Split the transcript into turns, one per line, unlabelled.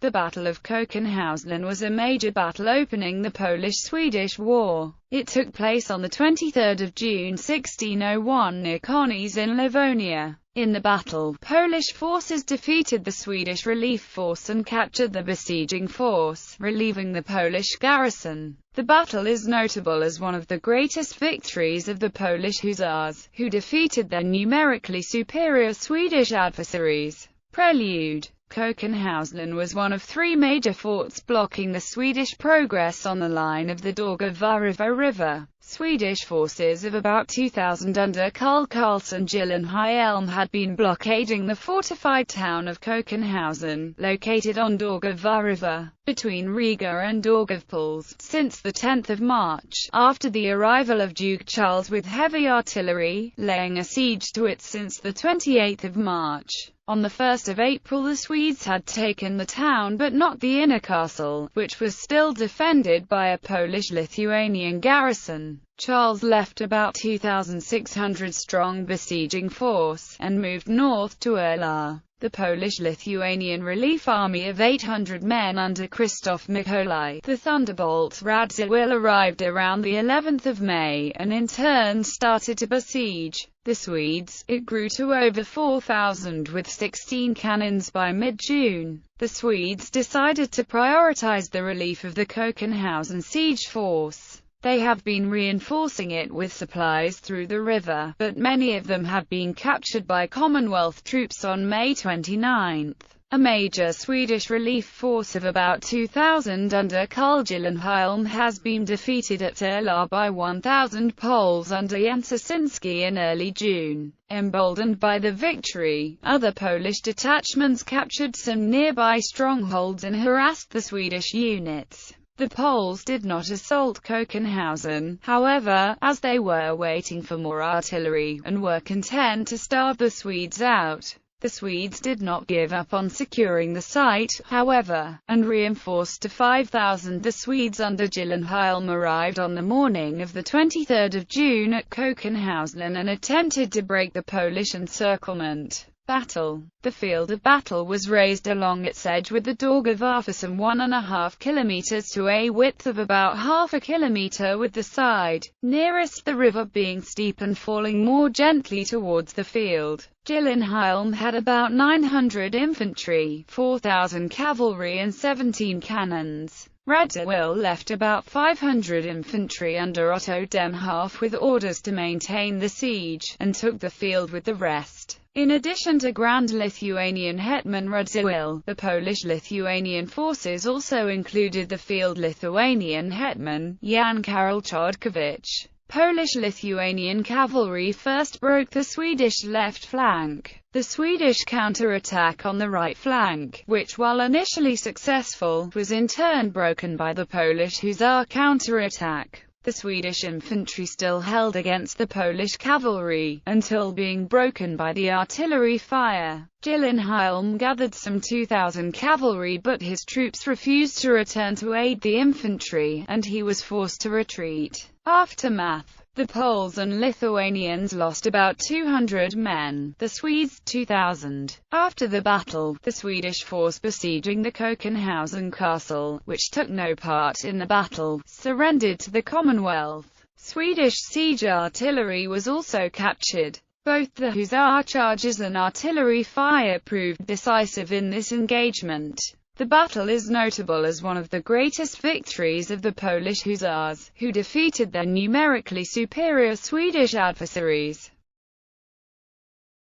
The Battle of Kokenhausen was a major battle opening the Polish-Swedish War. It took place on 23 June 1601 near Koknese in Livonia. In the battle, Polish forces defeated the Swedish relief force and captured the besieging force, relieving the Polish garrison. The battle is notable as one of the greatest victories of the Polish Hussars, who defeated their numerically superior Swedish adversaries. Prelude. Kokenhausen was one of three major forts blocking the Swedish progress on the line of the Daugava River. Swedish forces of about 2,000 under Karl Carlson Gyllenhielm had been blockading the fortified town of Kokenhausen, located on Daugava River, between Riga and Daugavpils, since 10 March, after the arrival of Duke Charles with heavy artillery, laying a siege to it since 28 March. On 1 April the Swedes had taken the town but not the inner castle, which was still defended by a Polish-Lithuanian garrison. Charles left about 2,600 strong besieging force, and moved north to Erla. The Polish-Lithuanian relief army of 800 men under Krzysztof Mikołaj, the Thunderbolt Radziwiłł, arrived around the 11th of May, and in turn started to besiege the Swedes. It grew to over 4,000 with 16 cannons by mid-June. The Swedes decided to prioritize the relief of the Kokenhausen siege force. They have been reinforcing it with supplies through the river, but many of them have been captured by Commonwealth troops on May 29. A major Swedish relief force of about 2,000 under Karl Gyllenhielm has been defeated at Erla by 1,000 Poles under Janciszynski in early June. Emboldened by the victory, other Polish detachments captured some nearby strongholds and harassed the Swedish units. The Poles did not assault Kokenhausen, however, as they were waiting for more artillery, and were content to starve the Swedes out. The Swedes did not give up on securing the site, however, and reinforced to 5,000. The Swedes under Gyllenhielm arrived on the morning of 23 June at Kokenhausen and attempted to break the Polish encirclement. Battle. The field of battle was raised along its edge with the Daugava for some 1.5 kilometers to a width of about half a kilometer, with the side nearest the river being steep and falling more gently towards the field. Gyllenhielm had about 900 infantry, 4,000 cavalry and 17 cannons. Radziwiłł left about 500 infantry under Otto Demhoff with orders to maintain the siege, and took the field with the rest. In addition to Grand Lithuanian Hetman Radziwiłł, the Polish-Lithuanian forces also included the Field Lithuanian Hetman, Jan Karol Chodkiewicz. Polish-Lithuanian cavalry first broke the Swedish left flank. The Swedish counterattack on the right flank, which while initially successful, was in turn broken by the Polish Hussar counterattack. The Swedish infantry still held against the Polish cavalry, until being broken by the artillery fire. Gyllenhielm gathered some 2,000 cavalry, but his troops refused to return to aid the infantry, and he was forced to retreat. Aftermath. The Poles and Lithuanians lost about 200 men, the Swedes 2,000. After the battle, the Swedish force besieging the Kokenhausen castle, which took no part in the battle, surrendered to the Commonwealth. Swedish siege artillery was also captured. Both the Hussar charges and artillery fire proved decisive in this engagement. The battle is notable as one of the greatest victories of the Polish Hussars, who defeated their numerically superior Swedish adversaries.